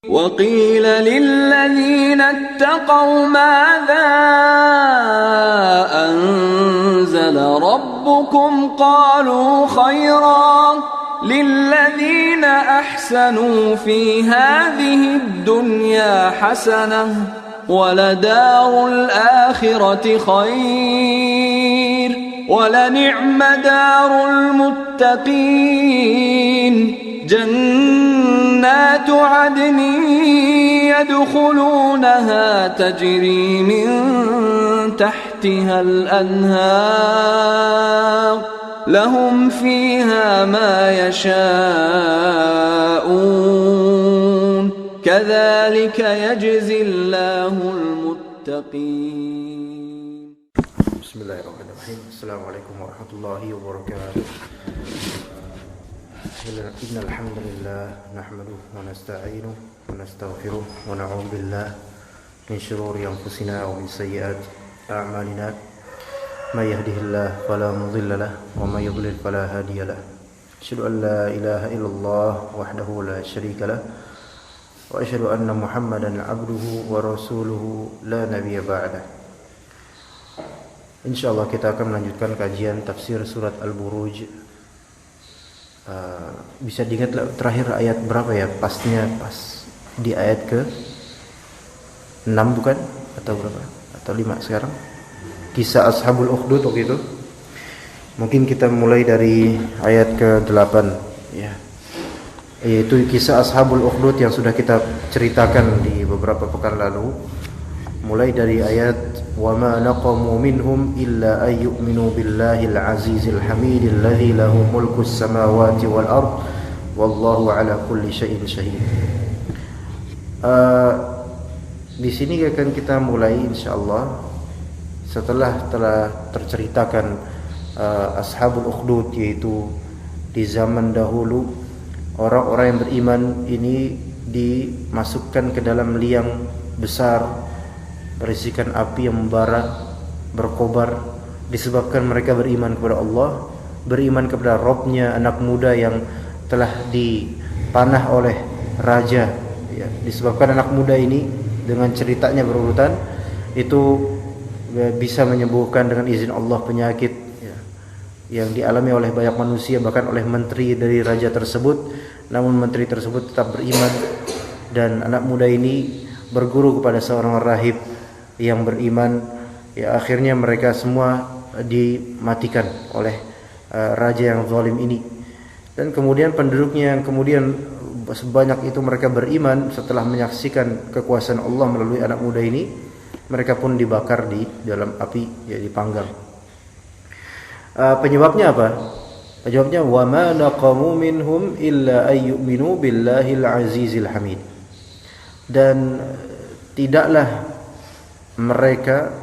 وقيل للذين اتقوا ماذا أنزل ربكم قالوا خيرا للذين أحسنوا في هذه الدنيا حسنة ولدار الآخرة خير ولنعم دار المتقين جنات عدن يدخلونها تجري من تحتها الأنهار لهم فيها ما يشاءون كذلك يجزي الله المتقين. بسم الله الرحمن الرحيم. السلام عليكم ورحمة الله وبركاته. إن الحمد لله نحمده ونستعينه ونستغفره ونعوذ بالله من شرور أنفسنا ومن سيئات أعمالنا من يهده الله فلا مضل له ومن يضلل فلا هادي له أشهد أن لا إله إلا الله وحده لا شريك له وأشهد أن محمدا عبده ورسوله لا نبي بعده. Insyaallah kita akan melanjutkan kajian tafsir surat Al-Buruj. Bisa diingat terakhir ayat berapa ya? Pasnya pas di ayat ke 6 bukan? Atau berapa? Atau 5 sekarang? Kisah Ashabul Ukhdud waktu itu. Mungkin kita mulai dari ayat ke 8 ya. Yaitu kisah Ashabul Ukhdud yang sudah kita ceritakan di beberapa pekan lalu. Mulai dari ayat وَمَا نَقَمُوا مِنْهُمْ إِلَّا أَن يُؤْمِنُوا بِاللَّهِ الْعَزِيزِ الْحَمِيدِ الَّذِي لَهُ مُلْكُ السَّمَاوَاتِ وَالْأَرْضِ وَاللَّهُ عَلَى كُلِّ شَيْءٍ شَهِيدٌ. Di sini akan kita mulai insyaallah setelah telah terceritakan Ashabul Ukhdud, yaitu di zaman dahulu orang-orang yang beriman ini dimasukkan ke dalam liang besar berisikan api yang membara, berkobar, disebabkan mereka beriman kepada Allah, beriman kepada Rabb-nya anak muda yang telah dipanah oleh raja ya. Disebabkan anak muda ini dengan ceritanya berurutan itu bisa menyembuhkan dengan izin Allah penyakit ya, yang dialami oleh banyak manusia, bahkan oleh menteri dari raja tersebut. Namun menteri tersebut tetap beriman, dan anak muda ini berguru kepada seorang rahib yang beriman ya. Akhirnya mereka semua dimatikan oleh raja yang zalim ini, dan kemudian penduduknya yang kemudian sebanyak itu mereka beriman setelah menyaksikan kekuasaan Allah melalui anak muda ini, mereka pun dibakar di dalam api ya, dipanggang. Penyebabnya apa? Penyebabnya وَمَا نَقَمُوا مِنْهُمْ إِلَّا أَن يُؤْمِنُوا بِاللَّهِ الْعَزِيزِ الْحَمِيدِ. Dan tidaklah mereka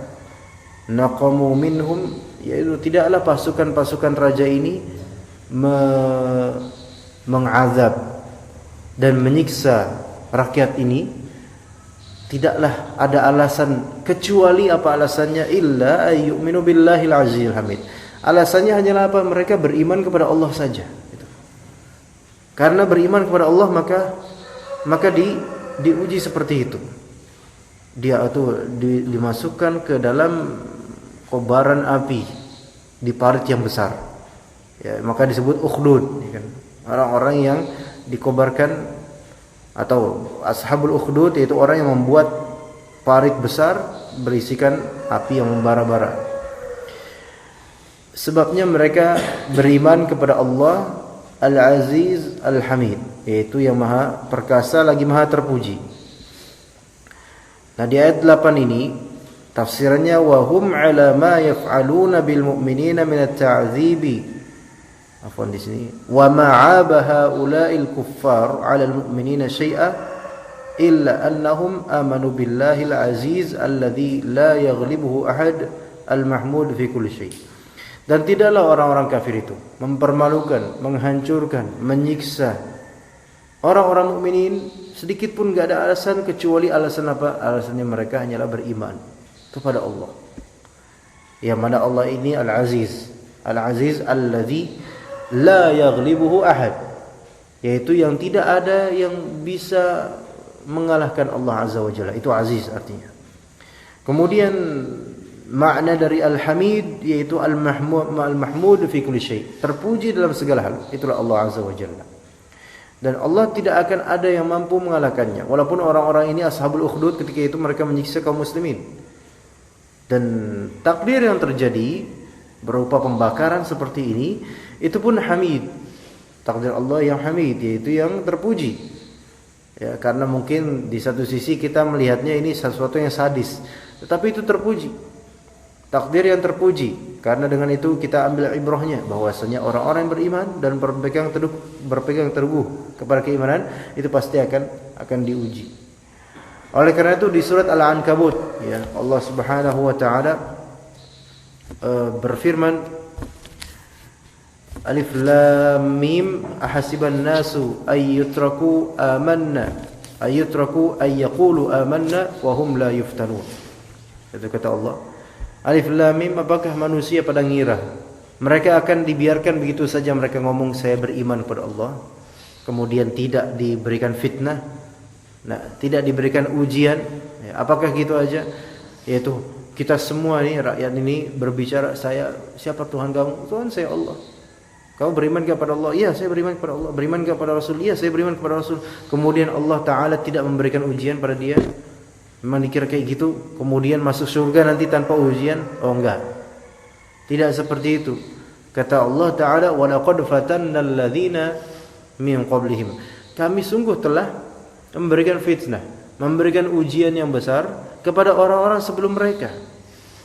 naqamu minhum, yaitu tidaklah pasukan-pasukan raja ini mengazab dan menyiksa rakyat ini, tidaklah ada alasan kecuali apa alasannya? Illa ayyuminu billahil azizil hamid. Alasannya hanyalah apa? Mereka beriman kepada Allah saja. Karena beriman kepada Allah maka diuji seperti itu. Dia itu dimasukkan ke dalam kobaran api di parit yang besar ya, maka disebut ukhdud ya kan? Orang-orang yang dikobarkan atau Ashabul Ukhdud, yaitu orang yang membuat parit besar berisikan api yang membara-bara. Sebabnya mereka beriman kepada Allah Al-Aziz Al-Hamid, yaitu yang maha perkasa lagi maha terpuji. Nah, di ayat 8 ini tafsirannya wahum ala ma yaf'aluna bil mu'minina min at-ta'dzibi. Afwan di sini wa ma'aba haula'il kuffar 'ala al-mu'minina syai'a illa annahum amanu billahil aziz alladzi la yaghlibuhu ahad al-mahmud fi kulli syai'. Dan tidaklah orang-orang kafir itu mempermalukan, menghancurkan, menyiksa orang-orang mukminin sedikit pun gak ada alasan kecuali alasan apa? Alasannya mereka hanyalah beriman kepada Allah. Yang mana Allah ini Al-Aziz. Al-Aziz alladzi la yaghlibuhu ahad, yaitu yang tidak ada yang bisa mengalahkan Allah Azza wa Jalla. Itu aziz artinya. Kemudian makna dari Al-Hamid yaitu Al-Mahmud fi kulli syai', terpuji dalam segala hal. Itulah Allah Azza wa Jalla. Dan Allah tidak akan ada yang mampu mengalahkannya. Walaupun orang-orang ini ashabul ukhdud ketika itu mereka menyiksa kaum muslimin. Dan takdir yang terjadi berupa pembakaran seperti ini, itu pun hamid. Takdir Allah yang hamid, yaitu yang terpuji. Ya, karena mungkin di satu sisi kita melihatnya ini sesuatu yang sadis, tetapi itu terpuji. Takdir yang terpuji. Karena dengan itu kita ambil ibrahnya bahwasanya orang-orang yang beriman dan berpegang teguh kepada keimanan itu pasti akan diuji. Oleh karena itu di surat Al-Ankabut, ya, Allah Subhanahu wa taala berfirman, Alif Lam Mim, ahasiban nasu ayyutraku amanna ayyutraku ayyaqulu amanna wa hum la yuftanun. Itu kata Allah. Alif Lam Mim, apakah manusia pada ngira mereka akan dibiarkan begitu saja mereka ngomong saya beriman kepada Allah, kemudian tidak diberikan fitnah, tidak diberikan ujian, ya, apakah gitu aja? Yaitu kita semua nih rakyat ini berbicara, siapa Tuhan kamu? Tuhan saya Allah. Kamu beriman kepada Allah? Iya, saya beriman kepada Allah. Beriman kepada Rasul? Iya, saya beriman kepada Rasul. Kemudian Allah Ta'ala tidak memberikan ujian pada dia. Memang dikira kayak gitu, kemudian masuk surga nanti tanpa ujian? Oh enggak. Tidak seperti itu. Kata Allah Ta'ala, وَلَقَدْ فَتَنَّ الَّذِينَ مِنْ قَبْلِهِمْ. Kami sungguh telah memberikan fitnah, memberikan ujian yang besar kepada orang-orang sebelum mereka.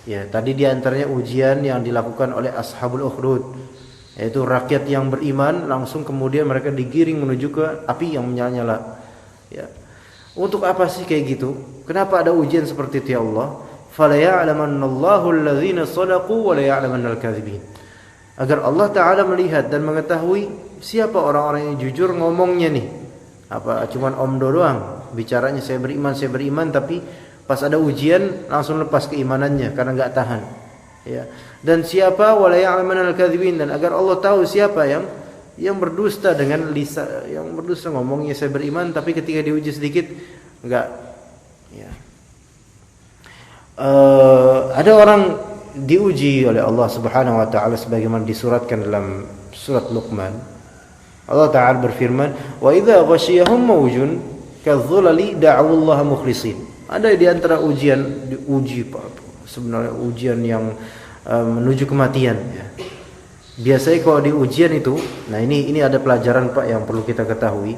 Ya, tadi diantaranya ujian yang dilakukan oleh ashabul ukhdud, yaitu rakyat yang beriman langsung kemudian mereka digiring menuju ke api yang menyala-nyala. Ya. Untuk apa sih kayak gitu? Kenapa ada ujian seperti itu ya Allah? Fala ya'lamannallahu allazina shadaqu wa la ya'lamannal kadzibin. Agar Allah Ta'ala melihat dan mengetahui siapa orang-orang yang jujur ngomongnya nih. Apa cuman omdo doang, bicaranya saya beriman, tapi pas ada ujian langsung lepas keimanannya karena enggak tahan. Ya. Dan siapa wala ya'lamannal kadzibin, dan agar Allah tahu siapa yang berdusta dengan lisan, yang berdusta ngomongnya saya beriman tapi ketika diuji sedikit enggak, ya. Ada orang diuji oleh Allah Subhanahu wa taala sebagaimana disuratkan dalam surat Luqman. Allah Ta'ala berfirman, wa idza ghasyiyahum mawjun kadzulali da'u Allah mukhlisin. Ada di antara sebenarnya ujian yang menuju kematian, ya. Biasanya kalau di ujian itu, nah ini ada pelajaran Pak yang perlu kita ketahui.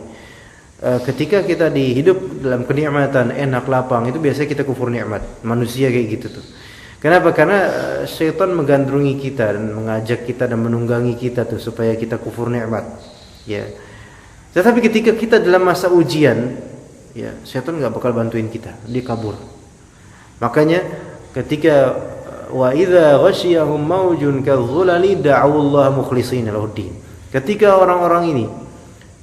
Ketika kita hidup dalam kenikmatan, enak, lapang, itu biasanya kita kufur nikmat. Manusia kayak gitu tuh. Kenapa? Karena syaitan menggandrungi kita dan mengajak kita dan menunggangi kita tuh supaya kita kufur nikmat. Ya. Tetapi ketika kita dalam masa ujian, ya, syaitan enggak bakal bantuin kita, dia kabur. Makanya ketika wa idza ghasyiyahum mawjun kadzulali da'u Allah mukhlishina lahuddin. Ketika orang-orang ini,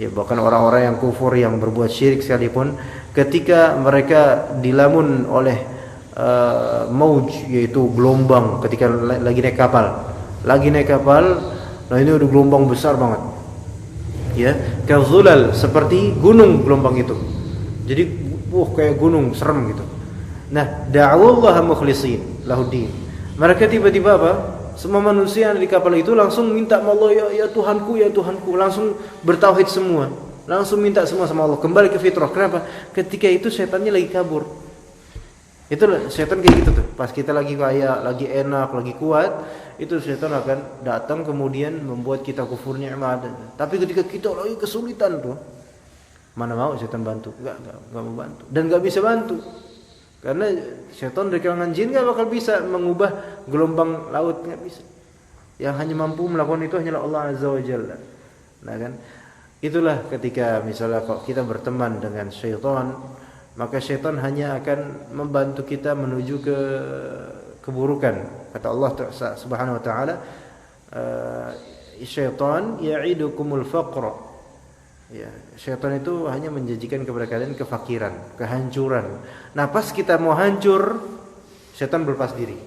ya bahkan orang-orang yang kufur yang berbuat syirik sekalipun, ketika mereka dilamun oleh mauj, yaitu gelombang, ketika lagi naik kapal, nah ini udah gelombang besar banget. Ya, kadzulal, seperti gunung gelombang itu. Jadi kayak gunung, serem gitu. Nah, da'u Allah mukhlishin lahuddin. Mereka tiba-tiba apa? Semua manusia yang di kapal itu langsung minta sama Allah, ya Tuhanku, ya Tuhanku. Langsung bertauhid semua. Langsung minta semua sama Allah. Kembali ke fitrah. Kenapa? Ketika itu setannya lagi kabur. Itulah setan kayak gitu tuh. Pas kita lagi kaya, lagi enak, lagi kuat, itu setan akan datang kemudian membuat kita kufur nikmat. Tapi ketika kita lagi kesulitan tuh, mana mau setan bantu? Enggak mau bantu. Dan enggak bisa bantu. Karena syaitan dari kalangan jin gak bakal bisa mengubah gelombang laut, gak bisa. Yang hanya mampu melakukan itu hanyalah Allah Azza wa Jalla. Nah kan, itulah ketika misalnya kalau kita berteman dengan syaitan, maka syaitan hanya akan membantu kita menuju ke keburukan. Kata Allah Subhanahu wa taala, syaitan ya'idukumul faqra. Ya, syaitan itu hanya menjanjikan kepada kalian kefakiran, kehancuran. Nah, pas kita mau hancur, syaitan berlepas diri.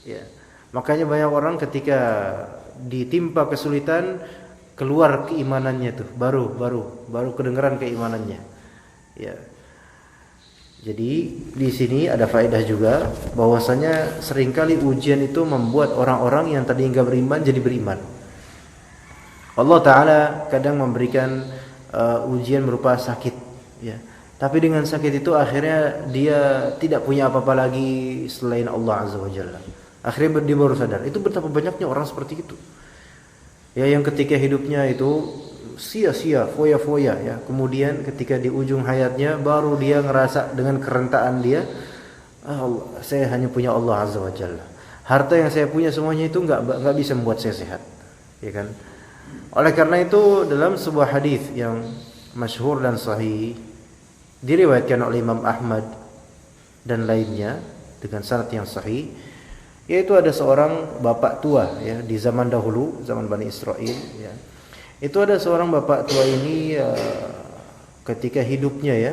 Ya. Makanya banyak orang ketika ditimpa kesulitan keluar keimanannya tuh, baru kedengaran keimanannya. Ya. Jadi di sini ada faedah juga bahwasanya seringkali ujian itu membuat orang-orang yang tadinya enggak beriman jadi beriman. Allah Ta'ala kadang memberikan ujian berupa sakit, ya. Tapi dengan sakit itu akhirnya dia tidak punya apa-apa lagi selain Allah Azza wa Jalla. Akhirnya dia baru sadar. Itu betapa banyaknya orang seperti itu. Ya, yang ketika hidupnya itu sia-sia, foya-foya, ya. Kemudian ketika di ujung hayatnya baru dia ngerasa dengan kerentaan dia, saya hanya punya Allah Azza wa Jalla. Harta yang saya punya semuanya itu enggak bisa membuat saya sehat, ya kan? Oleh karena itu dalam sebuah hadis yang masyhur dan sahih diriwayatkan oleh Imam Ahmad dan lainnya dengan sanad yang sahih, yaitu ada seorang bapak tua, ya, di zaman dahulu, zaman Bani Israel, ya. Itu ada seorang bapak tua ini ketika hidupnya, ya,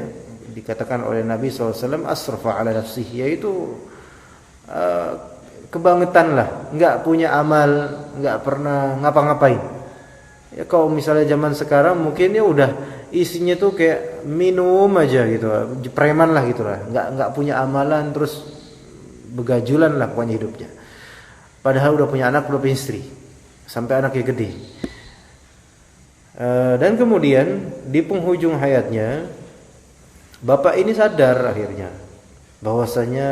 dikatakan oleh Nabi SAW asrafa ala nafsihi, yaitu kebangetan lah, enggak punya amal, enggak pernah ngapa-ngapain. Ya, kalau misalnya zaman sekarang mungkin ya udah isinya tuh kayak minum aja gitu, preman lah gitulah, enggak punya amalan, terus begajulan lah pokoknya hidupnya. Padahal udah punya anak, udah punya istri, sampai anaknya gede. Dan kemudian di penghujung hayatnya bapak ini sadar akhirnya bahwasanya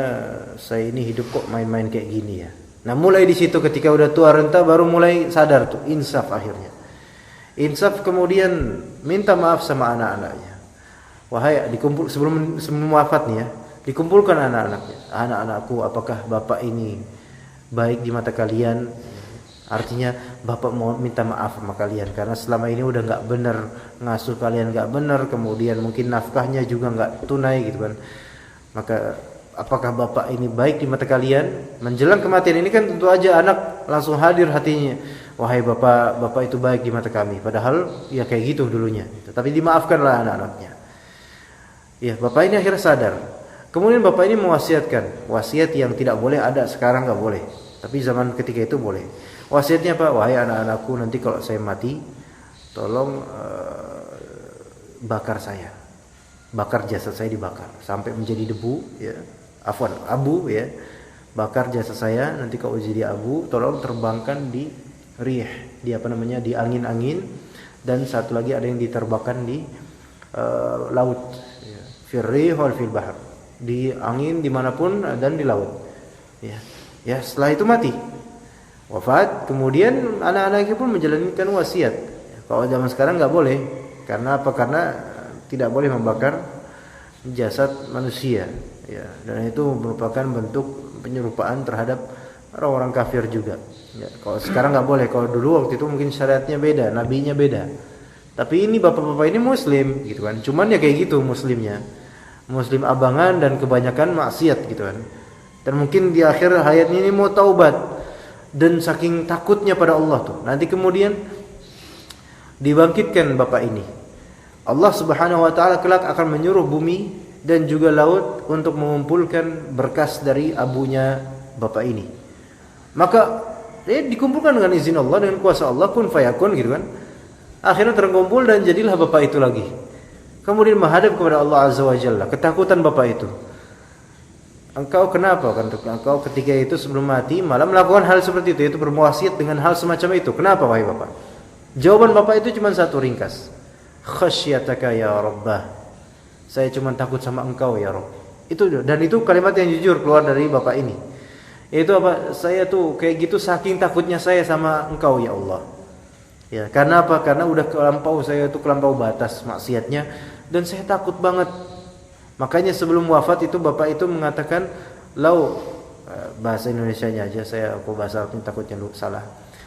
saya ini hidup kok main-main kayak gini, ya. Nah, mulai di situ ketika udah tua renta baru mulai sadar tuh, insaf akhirnya. Insaf, kemudian minta maaf sama anak-anaknya. Wahai, dikumpul sebelum wafat nih, ya, dikumpulkan anak-anaknya. Anak-anakku, apakah bapak ini baik di mata kalian? Artinya bapak mau minta maaf sama kalian karena selama ini udah nggak benar ngasuh kalian, nggak benar, kemudian mungkin nafkahnya juga nggak tunai gitu kan. Maka apakah bapak ini baik di mata kalian? Menjelang kematian ini kan tentu aja anak langsung hadir hatinya. Wahai bapak itu baik di mata kami. Padahal ya kayak gitu dulunya. Tapi dimaafkanlah anak-anaknya. Ya, bapak ini akhirnya sadar. Kemudian bapak ini mewasiatkan, wasiat yang tidak boleh ada sekarang, nggak boleh. Tapi zaman ketika itu boleh. Wasiatnya apa? Wahai anak-anakku, nanti kalau saya mati, tolong bakar saya. Bakar jasad saya, dibakar sampai menjadi debu, ya. Afwan, abu, ya. Bakar jasad saya, nanti kalau jadi abu, tolong terbangkan di rih, di di angin-angin, dan satu lagi ada yang diterbangkan di laut, ya. Fil rih wal fil bahr, di angin dimanapun dan di laut, ya. Ya, setelah itu mati, wafat, kemudian anak-anaknya pun menjalankan wasiat. Kalau zaman sekarang nggak boleh, karena apa? Karena tidak boleh membakar jasad manusia, ya. Dan itu merupakan bentuk penyerupaan terhadap orang-orang kafir juga. Ya, kalau sekarang nggak boleh. Kalau dulu waktu itu mungkin syariatnya beda, nabinya beda. Tapi ini bapak-bapak ini muslim, gitu kan. Cuman ya kayak gitu muslimnya, muslim abangan dan kebanyakan maksiat, gitu kan. Dan mungkin di akhir hayatnya ini mau taubat dan saking takutnya pada Allah tuh, nanti kemudian dibangkitkan bapak ini. Allah Subhanahu wa taala kelak akan menyuruh bumi dan juga laut untuk mengumpulkan berkas dari abunya bapak ini. Maka dikumpulkan dengan izin Allah, dengan kuasa Allah, kun fayakun, gitu kan. Akhirnya terkumpul dan jadilah bapak itu lagi. Kemudian menghadap kepada Allah Azza wa Jalla. Ketakutan bapak itu. Engkau kenapa? Kan engkau ketika itu sebelum mati malah melakukan hal seperti itu, yaitu berwasiat dengan hal semacam itu. Kenapa wahai bapak? Jawaban bapak itu cuma satu, ringkas. Khasyataka ya Rabbah. Saya cuma takut sama engkau ya Rabb. Itu, dan itu kalimat yang jujur keluar dari bapak ini. Itu apa? Saya tuh kayak gitu saking takutnya saya sama engkau ya Allah. Ya, karena apa? Karena udah kelampau batas maksiatnya dan saya takut banget. Makanya sebelum wafat itu bapak itu mengatakan, bahasa Indonesianya aja, aku bahasa Arabnya takutnya salah.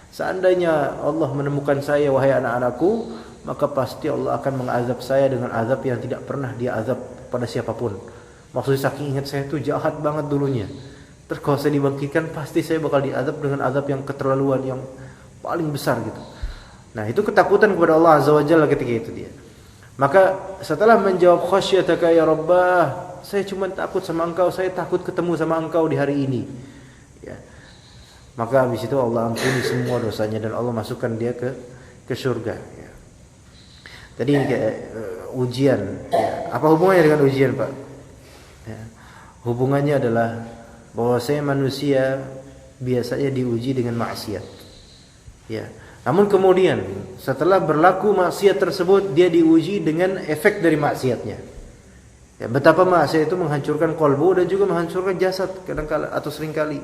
Seandainya Allah menemukan saya, wahai anak-anakku, maka pasti Allah akan mengazab saya dengan azab yang tidak pernah dia azab pada siapapun. Maksudnya saking ingat saya tuh jahat banget dulunya. Terus kalau saya dibangkitkan pasti saya bakal diazab dengan azab yang keterlaluan, yang paling besar gitu. Nah, itu ketakutan kepada Allah Azza wa Jalla ketika itu dia. Maka setelah menjawab khasyataka ya Rabbah, saya cuma takut sama engkau, saya takut ketemu sama engkau di hari ini, ya. Maka habis itu Allah ampuni semua dosanya dan Allah masukkan dia ke surga, ya. Tadi ini kayak ujian, ya. Apa hubungannya dengan ujian, Pak? Ya. Hubungannya adalah bahwasanya manusia biasanya diuji dengan maksiat. Ya. Namun kemudian setelah berlaku maksiat tersebut, dia diuji dengan efek dari maksiatnya. Ya, betapa maksiat itu menghancurkan kolbu dan juga menghancurkan jasad kadang-kala atau seringkali.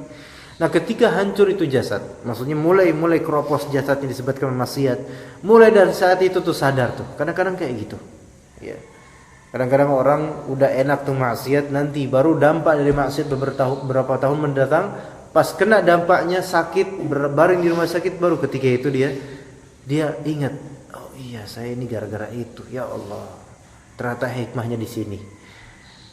Nah, ketika hancur itu jasad, maksudnya mulai keropos jasadnya disebabkan maksiat, mulai dari saat itu tuh sadar tuh. Kadang-kadang kayak gitu. Ya. Kadang-kadang orang udah enak tuh maksiat, nanti baru dampak dari maksiat beberapa tahun mendatang, pas kena dampaknya sakit, berbaring di rumah sakit, baru ketika itu dia ingat, oh iya saya ini gara-gara itu, ya Allah, ternyata hikmahnya di sini.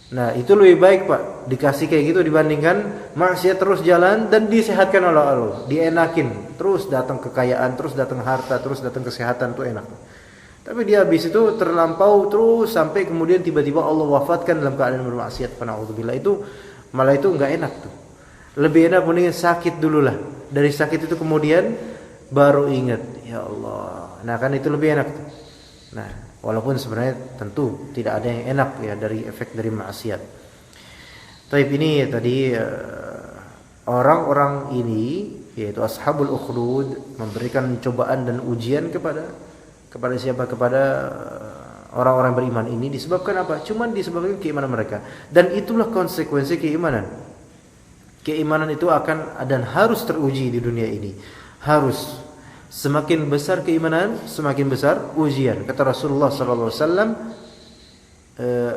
Nah, itu lebih baik Pak, dikasih kayak gitu dibandingkan maksiat terus jalan dan disehatkan oleh Allah, dienakin, terus datang kekayaan, terus datang harta, terus datang kesehatan, tuh enak. Tapi dia habis itu terlampau terus sampai kemudian tiba-tiba Allah wafatkan dalam keadaan bermaksiat. Na'udzubillah, itu malah itu enggak enak tuh. Lebih enak mending sakit dulu lah. Dari sakit itu kemudian baru ingat, ya Allah. Nah, kan itu lebih enak tuh. Nah, walaupun sebenarnya tentu tidak ada yang enak ya dari efek dari maksiat. Tapi ini tadi orang-orang ini yaitu ashabul ukhdud memberikan cobaan dan ujian kepada siapa? Kepada orang-orang beriman ini disebabkan apa? Cuman disebabkan keimanan mereka. Dan itulah konsekuensi keimanan. Keimanan itu akan dan harus teruji di dunia ini. Harus. Semakin besar keimanan, semakin besar ujian. Kata Rasulullah sallallahu alaihi wasallam,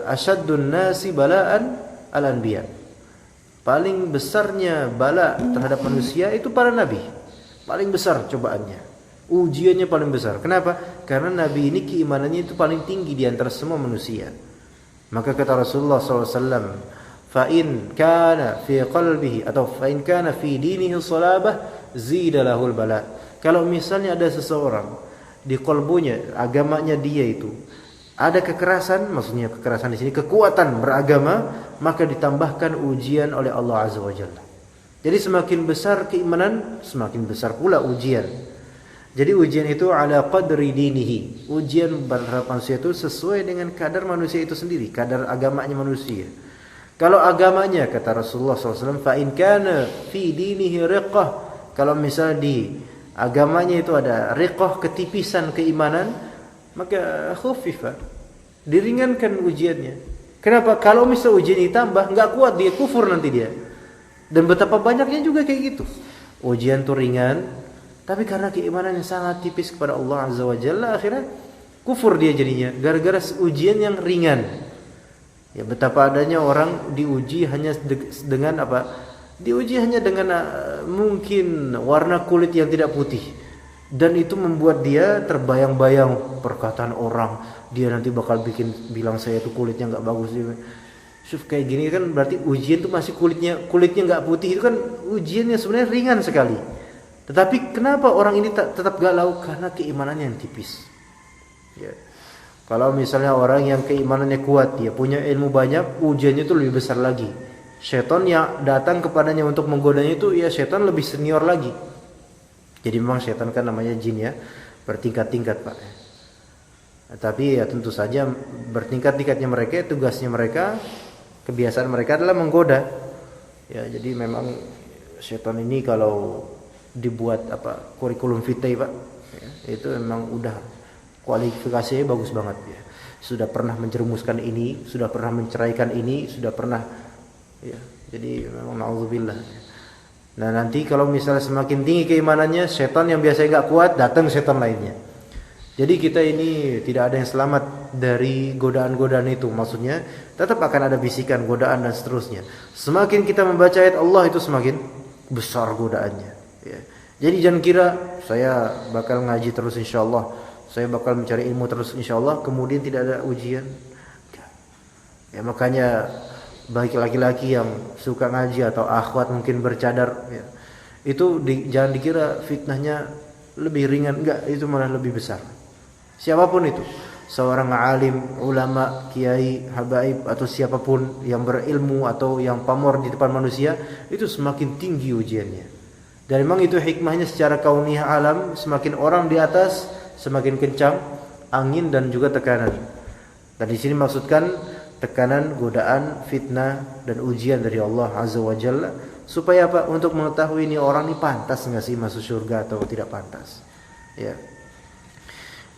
asyaddun nasi bala'an al-anbiya. Paling besarnya bala terhadap manusia itu para nabi. Paling besar cobaannya. Ujiannya paling besar. Kenapa? Karena Nabi ini keimanannya itu paling tinggi di antara semua manusia. Maka kata Rasulullah SAW, "Fa'in kana fi qalbihi atau fa'in kana fi dinihi salabah, zida lahul bala." Kalau misalnya ada seseorang di kalbunya, agamanya dia itu ada kekerasan, maksudnya kekerasan di sini kekuatan beragama, maka ditambahkan ujian oleh Allah Azza wa Jalla. Jadi semakin besar keimanan, semakin besar pula ujian. Jadi ujian itu ala qadri dinihi. Ujian terhadap manusia itu sesuai dengan kadar manusia itu sendiri, kadar agamanya manusia. Kalau agamanya kata Rasulullah SAW, fa in kana fi dinihi riqah. Kalau misalnya di agamanya itu ada riqah, ketipisan keimanan, maka khufifa, diringankan ujiannya. Kenapa? Kalau misalnya ujian ditambah, enggak kuat dia, kufur nanti dia. Dan betapa banyaknya juga kayak gitu. Ujian itu ringan, tapi karena keimanan yang sangat tipis kepada Allah Azza wa Jalla, akhirnya kufur dia jadinya gara-gara ujian yang ringan. Ya, betapa adanya orang diuji hanya dengan apa? Diuji hanya dengan mungkin warna kulit yang tidak putih. Dan itu membuat dia terbayang-bayang perkataan orang, dia nanti bakal bilang saya itu kulitnya enggak bagus. Syuf, kayak gini kan berarti ujian itu masih kulitnya enggak putih, itu kan ujiannya sebenarnya ringan sekali. Tetapi kenapa orang ini tetap galau? Karena keimanannya yang tipis. Ya. Kalau misalnya orang yang keimanannya kuat, dia punya ilmu banyak, ujiannya itu lebih besar lagi. Syaitan yang datang kepadanya untuk menggodanya itu, ya syaitan lebih senior lagi. Jadi memang syaitan kan namanya jin ya, bertingkat-tingkat Pak. Tapi ya tentu saja bertingkat-tingkatnya mereka, tugasnya mereka, kebiasaan mereka adalah menggoda. Ya, jadi memang syaitan ini kalau dibuat kurikulum vitae Pak ya, itu memang udah kualifikasinya bagus banget ya. Sudah pernah menjerumuskan ini, sudah pernah menceraikan ini, sudah pernah ya. Jadi memang na'udzubillah. Nah, nanti kalau misalnya semakin tinggi keimanannya, setan yang biasanya enggak kuat datang setan lainnya. Jadi kita ini tidak ada yang selamat dari godaan-godaan itu. Maksudnya tetap akan ada bisikan, godaan dan seterusnya. Semakin kita membaca ayat Allah itu semakin besar godaannya. Ya. Jadi jangan kira saya bakal ngaji terus insyaallah, saya bakal mencari ilmu terus insyaallah, kemudian tidak ada ujian. Ya, makanya bagi laki-laki yang suka ngaji atau akhwat mungkin bercadar ya, itu jangan dikira fitnahnya lebih ringan, enggak, itu malah lebih besar. Siapapun itu, seorang alim, ulama, kiai, habaib atau siapapun yang berilmu atau yang pamor di depan manusia, itu semakin tinggi ujiannya. Dan memang itu hikmahnya secara kauniyah alam, semakin orang di atas semakin kencang angin dan juga tekanan. Dan di sini maksudkan tekanan, godaan, fitnah dan ujian dari Allah Azza wa Jalla, supaya apa? Untuk mengetahui ini orang ini pantas enggak sih masuk surga atau tidak pantas. Ya.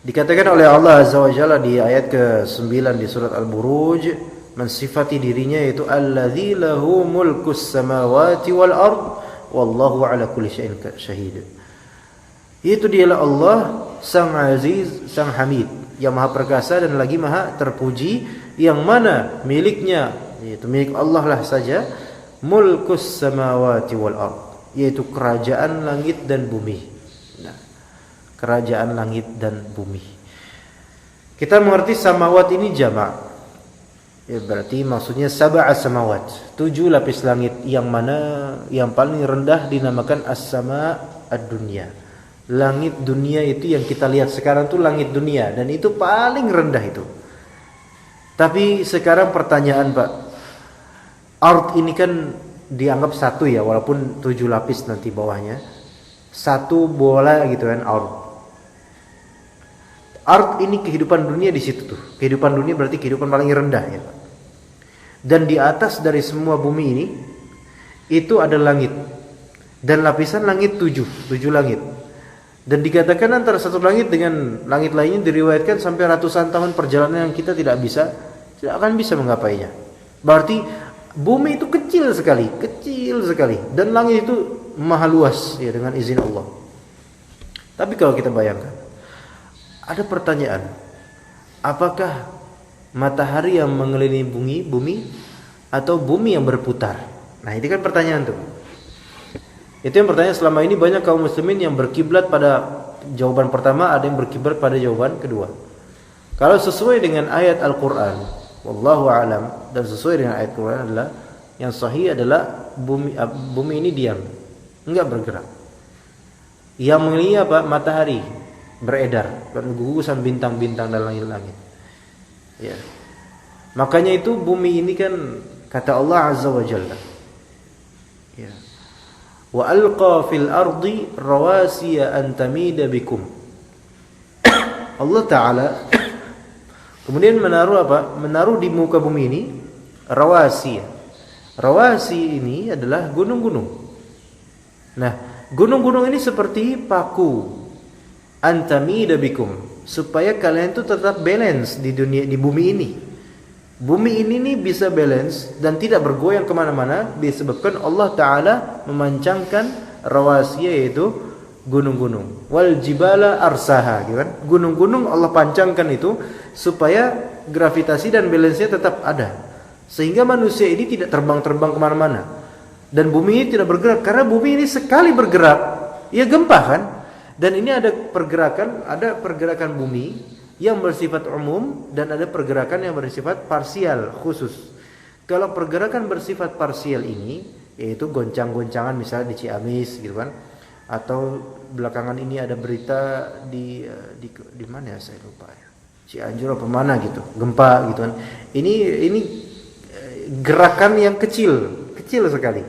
Dikatakan oleh Allah Azza wa Jalla di ayat ke-9 di surat Al-Buruj, mensifati dirinya yaitu alladzi lahu mulkus samawati wal ard wallahu ala kulli syai'in syahid. Itu dialah Allah Sang Aziz, Sang Hamid, yang Maha Perkasa dan lagi Maha Terpuji, yang mana miliknya, yaitu milik Allah lah saja, mulkus samawati wal ard, yaitu kerajaan langit dan bumi. Nah, kerajaan langit dan bumi. Kita mengerti samawat ini jamak. Ya, berarti maksudnya sab'a samawat, 7 lapis langit, yang mana yang paling rendah dinamakan as-sama' ad-dunya. Langit dunia itu yang kita lihat sekarang tuh langit dunia, dan itu paling rendah itu. Tapi sekarang pertanyaan, Pak, ard ini kan dianggap satu ya, walaupun 7 lapis nanti bawahnya, satu bola gitu kan, ard. Ard ini kehidupan dunia di situ tuh. Kehidupan dunia berarti kehidupan paling rendah ya, Pak. Dan di atas dari semua bumi ini itu ada langit. Dan lapisan langit 7 langit. Dan dikatakan antara satu langit dengan langit lainnya diriwayatkan sampai ratusan tahun perjalanan yang kita tidak akan bisa menggapainya. Berarti bumi itu kecil sekali, dan langit itu maha luas ya dengan izin Allah. Tapi kalau kita bayangkan, ada pertanyaan, apakah matahari yang mengelilingi bumi atau bumi yang berputar? Nah, itu kan pertanyaan tuh. Itu yang pertanyaan selama ini banyak kaum muslimin yang berkiblat pada jawaban pertama, ada yang berkiblat pada jawaban kedua. Kalau sesuai dengan ayat Al-Qur'an, wallahu a'lam, dan sesuai dengan ayat Al-Qur'an adalah yang sahih adalah bumi ini diam, enggak bergerak. Yang mengelilingi apa? Matahari beredar, bergugusan bintang-bintang dan langit-langit. Ya. Makanya itu bumi ini kan kata Allah Azza wa Jalla. Ya. Wa alqa fil ardi rawasiya an tamida bikum. Allah Ta'ala kemudian menaruh apa? Menaruh di muka bumi ini rawasiya. Rawasi ini adalah gunung-gunung. Nah, gunung-gunung ini seperti paku an tamida bikum, supaya kalian itu tetap balance di dunia, di bumi ini. Bumi ini nih bisa balance dan tidak bergoyang kemana-mana disebabkan Allah Ta'ala memancangkan rawasiya, yaitu gunung-gunung. Wal jibala arsaha, gitu kan? Gunung-gunung Allah pancangkan itu supaya gravitasi dan balance-nya tetap ada, sehingga manusia ini tidak terbang-terbang kemana-mana. Dan bumi ini tidak bergerak, karena bumi ini sekali bergerak ya gempa kan. Dan ini ada pergerakan bumi yang bersifat umum dan ada pergerakan yang bersifat parsial khusus. Kalau pergerakan bersifat parsial ini, yaitu goncang-goncangan misalnya di Ciamis gitu kan, atau belakangan ini ada berita di mana ya, saya lupa ya, Cianjur apa mana gitu, gempa gitu kan. Ini gerakan yang kecil sekali.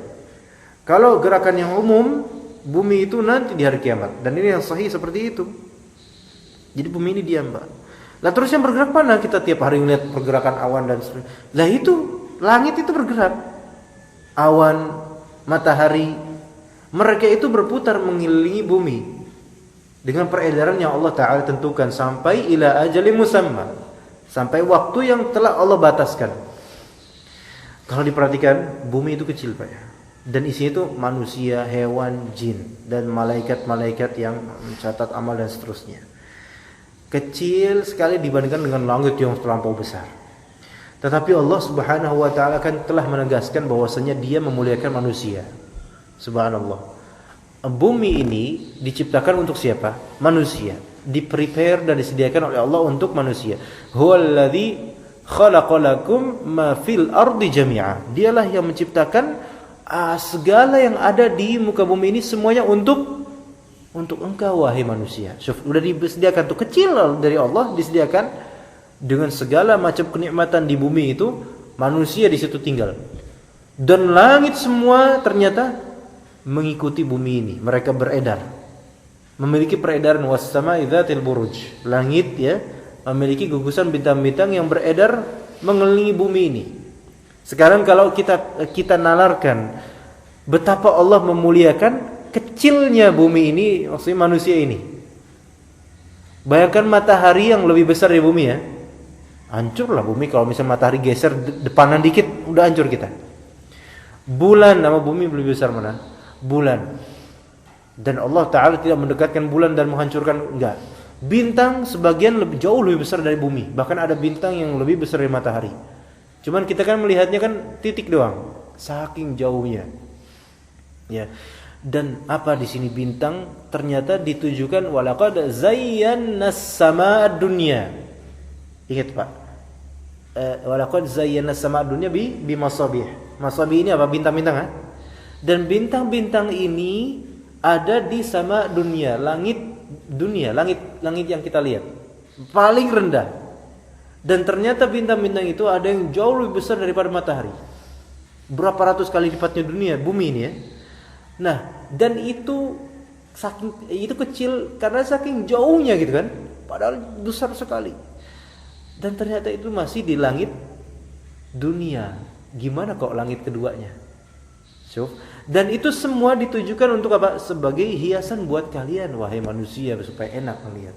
Kalau gerakan yang umum, bumi itu nanti di hari kiamat, dan ini yang sahih seperti itu. Jadi bumi ini diam, Pak. Lah terus yang bergerak mana? Kita tiap hari melihat pergerakan awan dan sebagainya. Lah itu langit itu bergerak, awan, matahari, mereka itu berputar mengelilingi bumi dengan peredaran yang Allah Ta'ala tentukan sampai ila ajalin musamma, sampai waktu yang telah Allah bataskan. Kalau diperhatikan, bumi itu kecil, Pak ya. Dan isinya itu manusia, hewan, jin, dan malaikat-malaikat yang mencatat amal dan seterusnya. Kecil sekali dibandingkan dengan langit yang terlampau besar. Tetapi Allah Subhanahu wa Ta'ala kan telah menegaskan bahwasanya Dia memuliakan manusia. Subhanallah. Bumi ini diciptakan untuk siapa? Manusia. Di-prepare dan disediakan oleh Allah untuk manusia. Huwallazi khalaqalakum ma fil ardi jami'a. Dialah yang menciptakan segala yang ada di muka bumi ini semuanya untuk engkau wahai manusia. Sudah disediakan tuh, kecil dari Allah disediakan dengan segala macam kenikmatan di bumi itu, manusia di situ tinggal. Dan langit semua ternyata mengikuti bumi ini, mereka beredar. Memiliki peredaran was-sama'i dzatil buruj. Langit ya memiliki gugusan bintang-bintang yang beredar mengelilingi bumi ini. Sekarang kalau kita nalarkan betapa Allah memuliakan kecilnya bumi ini, maksudnya manusia ini. Bayangkan matahari yang lebih besar dari bumi ya. Hancurlah bumi kalau misalnya matahari geser depanan dikit, udah hancur kita. Bulan sama bumi lebih besar mana? Bulan. Dan Allah Ta'ala tidak mendekatkan bulan dan menghancurkan, enggak. Bintang sebagian jauh lebih besar dari bumi. Bahkan ada bintang yang lebih besar dari matahari. Cuman kita kan melihatnya kan titik doang, saking jauhnya. Ya. Dan apa di sini bintang ternyata ditujukan walaqad zayyannas sama'ad dunya. Ingat Pak. Walaqad zayyannas sama'ad dunya bi masabih. Masabih ini apa? Bintang-bintang ha? Dan bintang-bintang ini ada di sama dunia, langit dunia, langit yang kita lihat. Paling rendah. Dan ternyata bintang-bintang itu ada yang jauh lebih besar daripada matahari. Berapa ratus kali lipatnya dunia, bumi ini ya. Nah, dan itu kecil karena saking jauhnya gitu kan. Padahal besar sekali. Dan ternyata itu masih di langit dunia. Gimana kok langit keduanya? Dan itu semua ditujukan untuk apa? Sebagai hiasan buat kalian wahai manusia supaya enak melihat.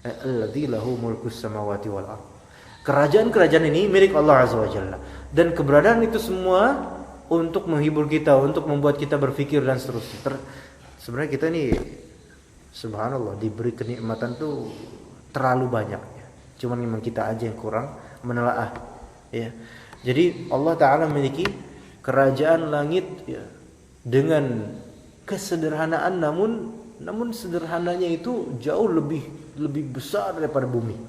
Alladzi lahu mulkus samawati wal ardh. Kerajaan-kerajaan ini milik Allah Azza wa Jalla. Dan keberadaan itu semua untuk menghibur kita, untuk membuat kita berpikir dan seterusnya. Sebenarnya kita ini subhanallah diberi kenikmatan tuh terlalu banyak ya. Cuman memang kita aja yang kurang menelaah ya. Jadi Allah Ta'ala memiliki kerajaan langit ya, dengan kesederhanaan namun sederhananya itu jauh lebih besar daripada bumi.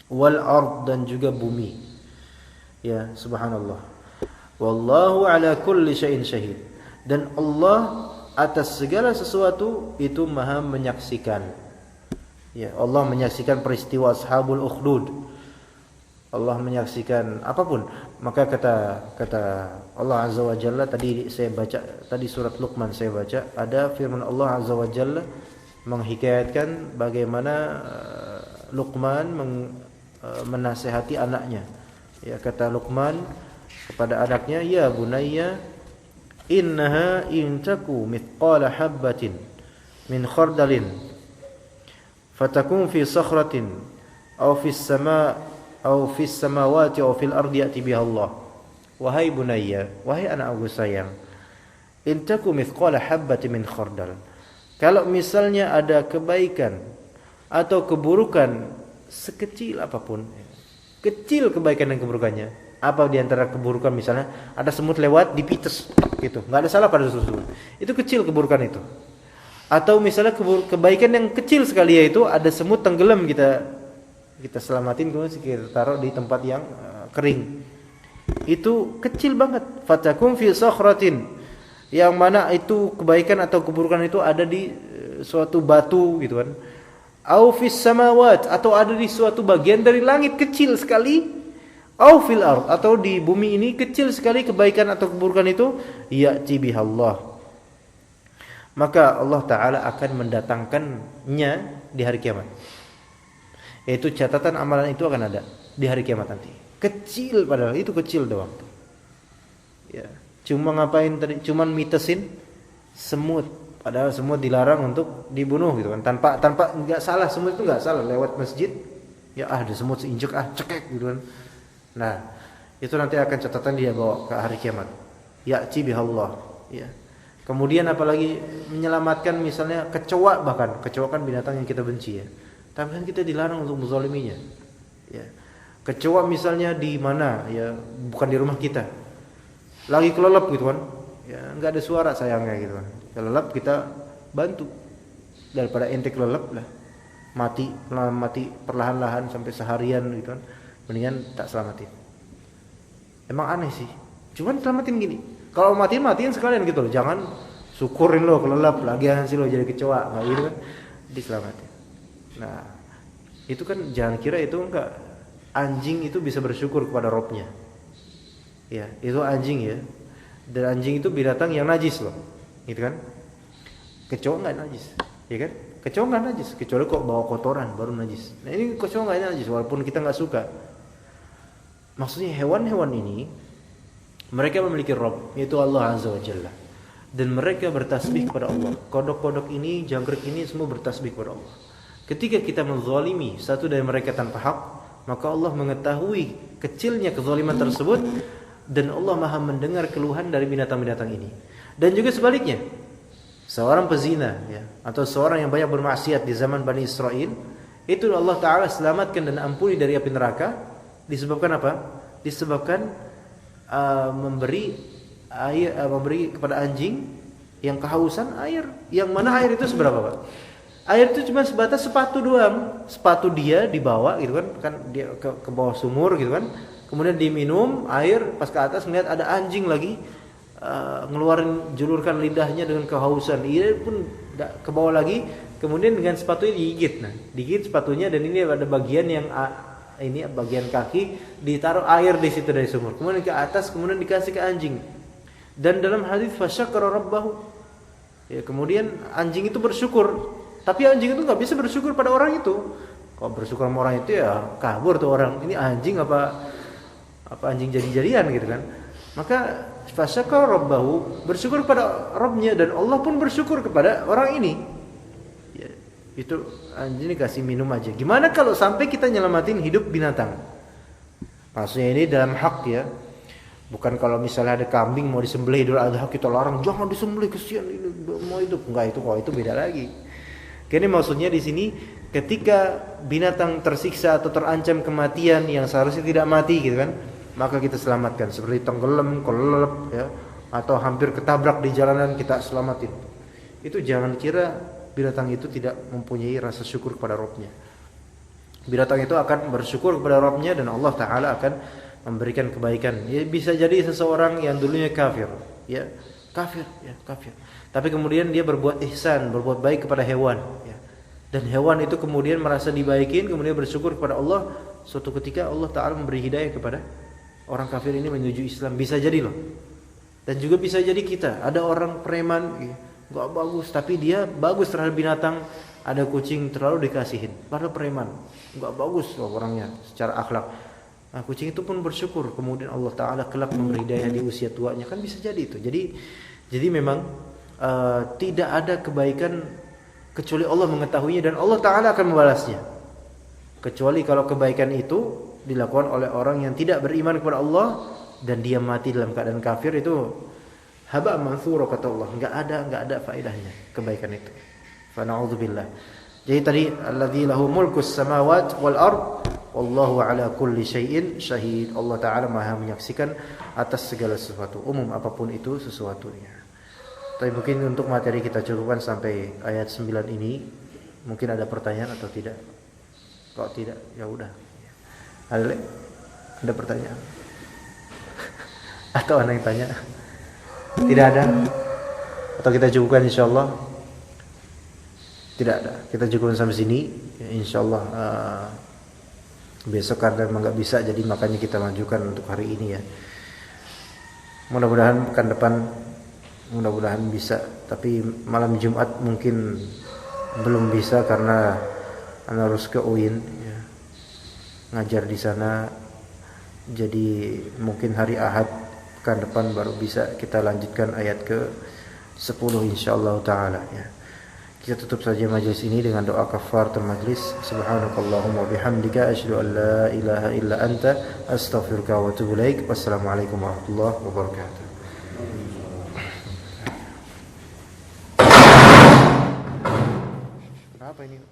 Wal ard, dan juga bumi. Ya, subhanallah. Wallahu ala kulli syai'in syahid. Dan Allah atas segala sesuatu itu Maha menyaksikan. Ya, Allah menyaksikan peristiwa Ashabul Ukhdud. Allah menyaksikan apapun. Maka kata Allah Azza wa Jalla, tadi saya baca, tadi surat Luqman saya baca, ada firman Allah Azza wa Jalla menghikayatkan bagaimana Luqman menasihati anaknya. Ya, kata Luqman kepada anaknya, ya bunayya innaha in taku mithqala habbatin min khardalin fatakun fi sakhratin aw fis samawati aw fil ardi ya'ti biha Allah. Wahai bunayya, wahai anakku sayang, in taku mithqala habbatin min khardal, kalau misalnya ada kebaikan atau keburukan sekecil apapun, kecil kebaikan dan keburukannya. Apa di antara keburukan, misalnya ada semut lewat dipites gitu, enggak ada salah pada semut. Itu kecil keburukan itu. Atau misalnya kebaikan yang kecil sekali, yaitu ada semut tenggelam, kita selamatin, kemudian kita taruh di tempat yang kering. Itu kecil banget. Fatakum fi sakhratin, yang mana itu kebaikan atau keburukan itu ada di suatu batu gitu kan. Au fis samawat, atau ada di suatu bagian dari langit kecil sekali. Au fil ard, atau di bumi ini kecil sekali kebaikan atau keburukan itu, ya'ti bihallah. Maka Allah Ta'ala akan mendatangkannya di hari kiamat. Yaitu catatan amalan itu akan ada di hari kiamat nanti. Kecil, padahal itu kecil doang. Ya, cuma ngapain tadi? Cuman mitesin semut. Padahal semut dilarang untuk dibunuh gitu kan. Tanpa enggak salah, semut itu enggak salah, lewat masjid ya ada semut seinjek cekek gitu kan. Nah, itu nanti akan catatan dia bawa ke hari kiamat. Ya'ti bihallah, ya. Kemudian apalagi menyelamatkan misalnya kecoa, bahkan kecoa kan binatang yang kita benci ya. Tapi kan kita dilarang untuk menzaliminya. Ya. Kecoa misalnya di mana ya, bukan di rumah kita. Lagi kelelep gitu kan. Ya, enggak ada suara sayangnya gitu kan. Kelelep kita bantu. Daripada ente kelelep lah. Mati perlahan-lahan sampai seharian gitu kan. Mendingan tak selamatin. Emang aneh sih. Cuman selamatin gini. Kalau matiin sekalian gitu loh. Jangan syukurin lo kelelep lagi hasil lo jadi kecoa, enggak gitu kan. Diselamatin. Nah, itu kan jangan kira itu enggak. Anjing itu bisa bersyukur kepada Robnya. Ya, itu anjing ya. Dan anjing itu binatang yang najis loh. Gitu kan? Kecoa enggak najis, ya kan? Kecoa nggak najis, kecuali kok bawa kotoran baru najis. Nah ini kecoa nggak najis walaupun kita nggak suka. Maksudnya hewan-hewan ini mereka memiliki Rabb, yaitu Allah Azza wa Jalla. Dan mereka bertasbih kepada Allah. Kodok-kodok ini, jangkrik ini semua bertasbih kepada Allah. Ketika kita menzalimi satu dari mereka tanpa hak, maka Allah mengetahui kecilnya kezaliman tersebut dan Allah Maha mendengar keluhan dari binatang-binatang ini. Dan juga sebaliknya, seorang pezina ya, atau seorang yang banyak bermaksiat di zaman Bani Israel, itu Allah Ta'ala selamatkan dan ampuni dari api neraka disebabkan apa? Disebabkan memberi kepada anjing yang kehausan air. Yang mana air itu seberapa, Pak? Air itu cuma sebatas sepatu doang. Sepatu dia dibawa gitu kan dia ke bawah sumur gitu kan. Kemudian diminum air, pas ke atas ngeliat ada anjing lagi julurkan lidahnya dengan kehausan. Ia pun ke bawah lagi, kemudian dengan sepatunya digigit. Nah, digigit sepatunya dan ini ada bagian yang ini bagian kaki ditaruh air di situ dari sumur. Kemudian ke atas, kemudian dikasih ke anjing. Dan dalam hadis fasyakara rabbahu. Ya, kemudian anjing itu bersyukur. Tapi anjing itu nggak bisa bersyukur pada orang itu. Kalau bersyukur sama orang itu ya kabur tuh orang. Ini anjing apa anjing jadi-jadian gitu kan. Maka fasyakara rabbahu, bersyukur kepada Rabbnya dan Allah pun bersyukur kepada orang ini. Ya, itu anjing dikasih minum aja. Gimana kalau sampai kita nyelamatin hidup binatang? Maksudnya ini dalam hak ya. Bukan kalau misalnya ada kambing mau disembelih Idul Adha kita larang jangan disembelih kesian ini mau hidup. Enggak, itu kalau itu beda lagi. Ini maksudnya di sini ketika binatang tersiksa atau terancam kematian yang seharusnya tidak mati gitu kan, maka kita selamatkan seperti tenggelam, kelelep ya, atau hampir ketabrak di jalanan kita selamatin. Itu jangan kira binatang itu tidak mempunyai rasa syukur kepada Rabb-nya. Binatang itu akan bersyukur kepada Rabb-nya dan Allah Ta'ala akan memberikan kebaikan. Ya, bisa jadi seseorang yang dulunya kafir, ya, kafir. Tapi kemudian dia berbuat ihsan, berbuat baik kepada hewan, ya. Dan hewan itu kemudian merasa dibaikin, kemudian bersyukur kepada Allah. Suatu ketika Allah Ta'ala memberi hidayah kepada orang kafir ini menuju Islam. Bisa jadi loh. Dan juga bisa jadi kita. Ada orang preman, gak bagus, tapi dia bagus terhadap binatang. Ada kucing terlalu dikasihin, padahal preman, gak bagus loh orangnya secara akhlak. Nah, kucing itu pun bersyukur. Kemudian Allah Ta'ala kelak memberi hidayah di usia tuanya. Kan bisa jadi itu. Jadi memang tidak ada kebaikan kecuali Allah mengetahuinya dan Allah Ta'ala akan membalasnya. Kecuali kalau kebaikan itu dilakukan oleh orang yang tidak beriman kepada Allah dan dia mati dalam keadaan kafir, itu haba mansura kata Allah. Enggak ada faedahnya kebaikan itu. Fa na'udzubillah. Jadi tadi alladzi lahu mulkus samawati wal ard wallahu ala kulli syai'in syahid. Allah Ta'ala Maha menyaksikan atas segala sesuatu, umum apapun itu sesuatunya. Tapi mungkin untuk materi kita cukupkan sampai ayat 9 ini. Mungkin ada pertanyaan atau tidak? Kalau tidak, ya udah. Ada pertanyaan? Atau ada yang tanya? Tidak ada? Atau kita cukupkan insyaallah? Tidak ada. Kita cukupkan sampai sini. Ya, insyaallah besok karena memang nggak bisa, jadi makanya kita majukan untuk hari ini ya. Mudah-mudahan pekan depan bisa, tapi malam Jumat mungkin belum bisa karena harus ke UIN ya, ngajar di sana. Jadi mungkin hari Ahad pekan depan baru bisa kita lanjutkan ayat ke 10 insyaallah taala ya. Kita tutup saja majelis ini dengan doa kafaratul majlis. Subhanakallahumma bihamdika asyhadu an la ilaha illa anta astaghfiruka wa atubu ilaik. Wassalamualaikum warahmatullahi wabarakatuh. Kenapa ini?